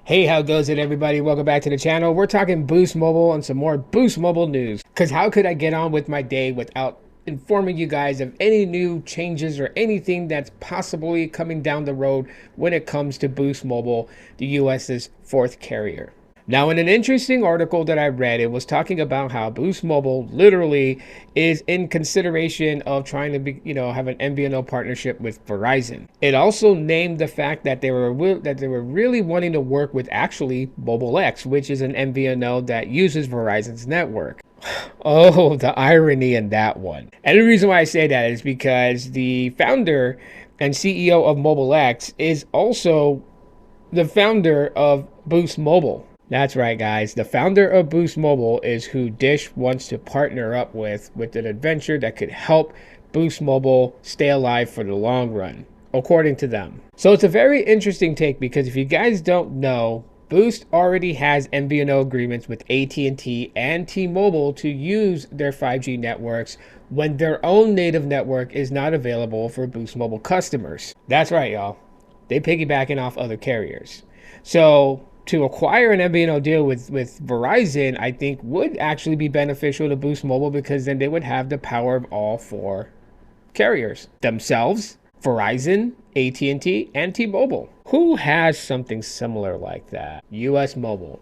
Hey, how goes it, everybody? Welcome back to the channel. We're talking Boost Mobile and some more Boost Mobile news. Because how could I get on with my day without informing you guys of any new changes or anything that's possibly coming down the road when it comes to Boost Mobile, the US's fourth carrier. Now, in an interesting article that I read, it was talking about how Boost Mobile literally is in consideration of trying to be, have an MVNO partnership with Verizon. It also named the fact that they were really wanting to work with actually Mobile X, which is an MVNO that uses Verizon's network. Oh, the irony in that one. And the reason why I say that is because the founder and CEO of Mobile X is also the founder of Boost Mobile. That's right, guys. The founder of Boost Mobile is who Dish wants to partner up with an adventure that could help Boost Mobile stay alive for the long run, according to them. So it's a very interesting take because if you guys don't know, Boost already has MVNO agreements with AT&T and T-Mobile to use their 5G networks when their own native network is not available for Boost Mobile customers. That's right, y'all. They piggybacking off other carriers. So to acquire an MVNO deal with Verizon, I think would actually be beneficial to Boost Mobile because then they would have the power of all four carriers themselves, Verizon, AT&T, and T-Mobile. Who has something similar like that? US Mobile.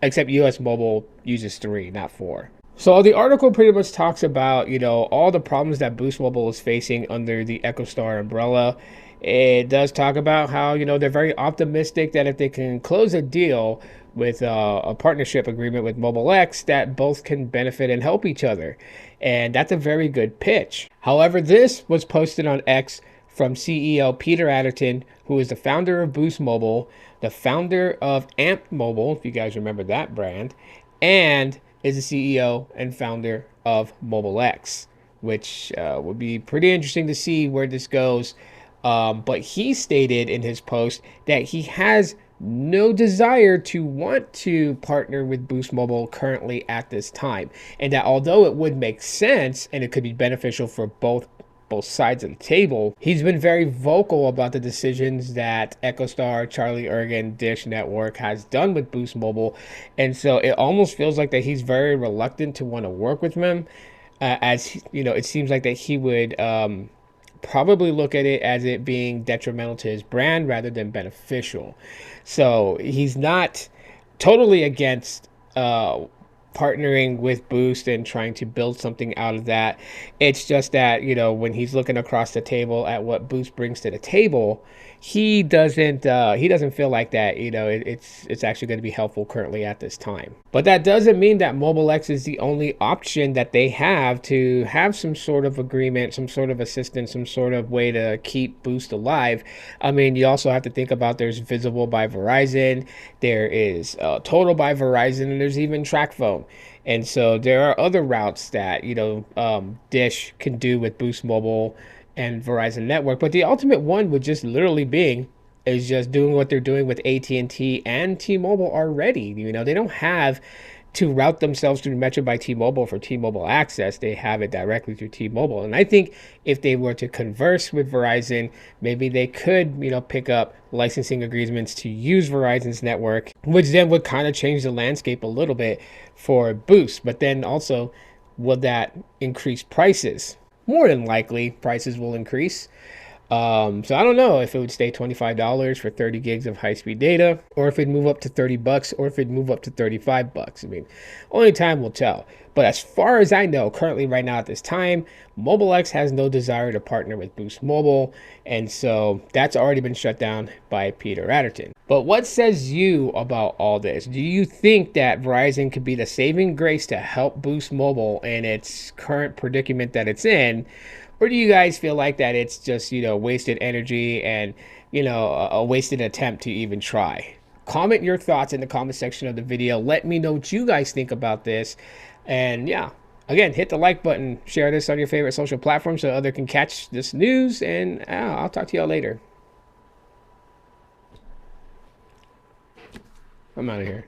Except US Mobile uses 3, not 4. So the article pretty much talks about, all the problems that Boost Mobile is facing under the echostar umbrella. It does talk about how, they're very optimistic that if they can close a deal with a partnership agreement with Mobile X, that both can benefit and help each other. And that's a very good pitch. However, this was posted on X from CEO Peter Adderton, who is the founder of Boost Mobile, the founder of Amp Mobile, if you guys remember that brand, and is the CEO and founder of Mobile X, which would be pretty interesting to see where this goes. But he stated in his post that he has no desire to want to partner with Boost Mobile currently at this time. And that although it would make sense and it could be beneficial for both sides of the table, he's been very vocal about the decisions that echostar, Charlie Ergen, Dish Network has done with Boost Mobile. And so it almost feels like that he's very reluctant to want to work with them, as it seems like that he would probably look at it as it being detrimental to his brand rather than beneficial. So he's not totally against partnering with Boost and trying to build something out of that. It's just that, when he's looking across the table at what Boost brings to the table, he doesn't feel like that, it's actually going to be helpful currently at this time. But that doesn't mean that Mobile X is the only option that they have to have some sort of agreement, some sort of assistance, some sort of way to keep Boost alive. I mean, you also have to think about there's Visible by Verizon, there is Total by Verizon, and there's even TracFone. And so there are other routes that, Dish can do with Boost Mobile and Verizon network. But the ultimate one would just literally being is just doing what they're doing with AT&T and T-Mobile already. They don't have to route themselves through Metro by T-Mobile for T-Mobile access. They have it directly through T-Mobile. And I think if they were to converse with Verizon, maybe they could, pick up licensing agreements to use Verizon's network, which then would kind of change the landscape a little bit for Boost. But then also, would that increase prices? More than likely, prices will increase. So I don't know if it would stay $25 for 30 gigs of high-speed data, or if it'd move up to $30, or if it'd move up to $35. I mean, only time will tell. But as far as I know, currently right now at this time, Mobile X has no desire to partner with Boost Mobile, and so that's already been shut down by Peter Adderton. But what says you about all this? Do you think that Verizon could be the saving grace to help Boost Mobile in its current predicament that it's in? Or do you guys feel like that it's just, wasted energy and, a wasted attempt to even try? Comment your thoughts in the comment section of the video. Let me know what you guys think about this. And yeah, again, hit the like button, share this on your favorite social platform so others can catch this news. And I'll talk to y'all later. I'm out of here.